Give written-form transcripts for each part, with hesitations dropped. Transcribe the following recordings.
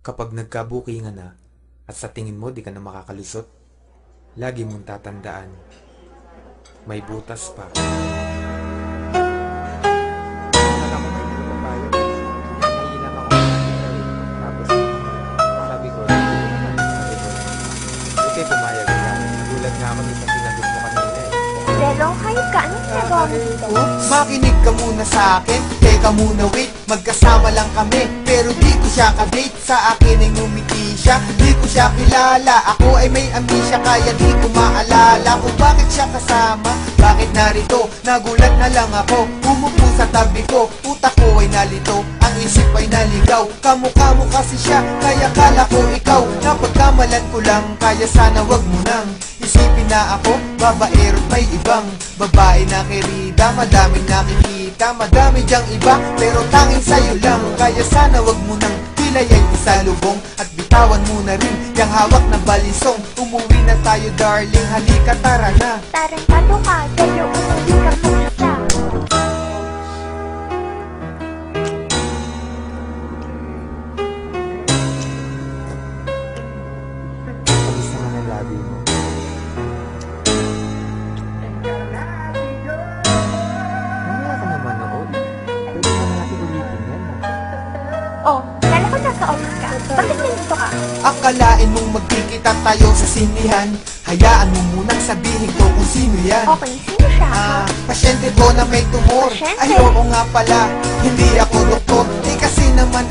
Kapag nagkabukingan na at sa tingin mo di ka na makakalusot, lagi mong tatandaan, may butas pa. Buti pumayag ka. Nagulat nga ako sa sinagot mo kanina eh. Pero hayop ka, anong ginagawa mo dito? Makinig ka muna sa akin, teka muna wait. Magkasama lang kami, pero di ko siya ka-date. Sa akin ay ngumiti siya, di ko siya kilala. Ako ay may amnesia, kaya di ko maalala kung bakit siya kasama, bakit narito. Nagulat na lang ako, umupo sa tabi ko. Utak ko ay nalito, ang isip ay naligaw. Kamukha mo kasi siya, kaya kala ko ikaw. Napagkamalan ko lang, kaya sana wag mo nang isipin na ako, babaero't may ibang babae na kirida. Madaming nakikita, madami dyang iba, pero tanging sa'yo lang. Kaya sana wag mo nang pilayan isalubong, at bitawan mo na rin yung hawak na balisong. Umuwi na tayo darling, halika tara na. Tarantado ka, dahil umuwi ka mag-isa. Kamusta nga ng labi mo? Mamaya ka naman ako. Pwede naman natin ulitin yan. Oh, kala ko nasa office ka. Bakit nandito ka? Akalain mong magkikita tayo sa sinihan, hayaan mo munang sabihin ko kung sino yan. Okay, sino siya? Pasyente ko na may tumor. Pasyente? Ay oo nga pala, hindi ako doktor. Kasi naman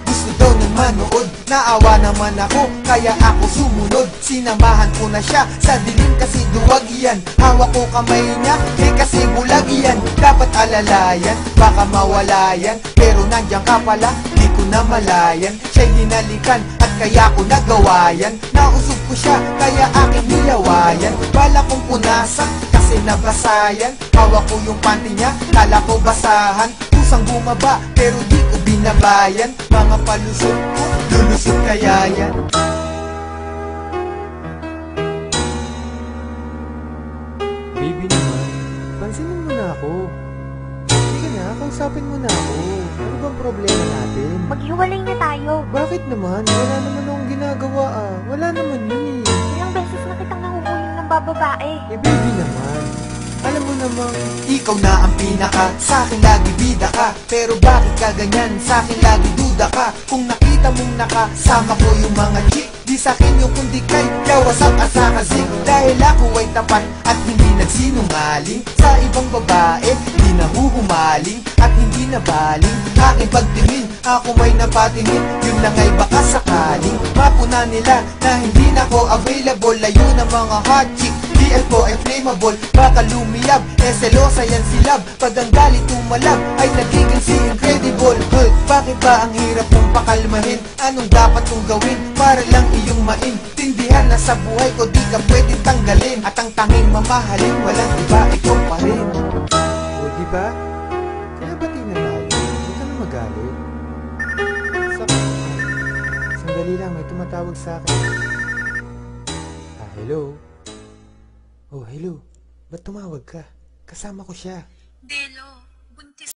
gusto daw niyang manood. Naawa naman ako, kaya ako sumunod. Sinamahan ko na siya sa dilim kasi duwag yan. Hawak ko kamay niya, kasi bulag yan. Dapat alalayan, baka mawala yan. Pero nandiyan ka pala, di ko na malayan. Siya'y hinalikan at kaya ko nagawa yan. Nausog ko siya, kaya aking nilawayan. Bala kong punasan, kasi nabasayan. Hawak ko yung panty niya, kala ko basahan. Kusang bumaba, pero di ko binabayan. Mga palusot ko, lulusot kaya yan. Baby naman, pansinin mo na ako. Sige na, kausapin mo na ako. Ano bang problema natin? Maghiwalay na tayo. Bakit naman? Wala naman akong ginagawa ah. Wala naman yun eh. Ilang beses na kitang nanguhulong ng bababae. Eh baby naman, alam mo namang Ikaw na ang pinaka, sa'kin lagi bida ka. Pero bakit ka ganyan, sa'kin lagi duda ka. Kung nakita mong nakasama ko yung mga chick, di sa'kin yung kundi kay yawasak at sakasik. Dahil ako ay tapat at hindi nagsinungaling. Sa ibang babae, di nahuhumaling at hindi nabaling. Aking pagtingin, ako may napatingin. Yun lang ay baka sakaling mapuna nila na hindi na ko available. Layo ng mga hot chick, DL ko ay flammable. Baka lumiyab, selosa yan si love. Pag ang galit tumalab, ay nagiging si incredible. Bakit ba ang hirap mong pakalmahin? Anong dapat kong gawin para lang iyong maintindihan na sa buhay ko di ka pwedeng tanggalin. At ang tanging mamahalin, walang iba, ikaw pa rin. o diba? Kaya bati na tayo. Huwag ka na magalit. Sandali lang, may tumatawag sa akin. Hello? Oh, hello. Ba't tumawag ka? Kasama ko siya. Delo, buntis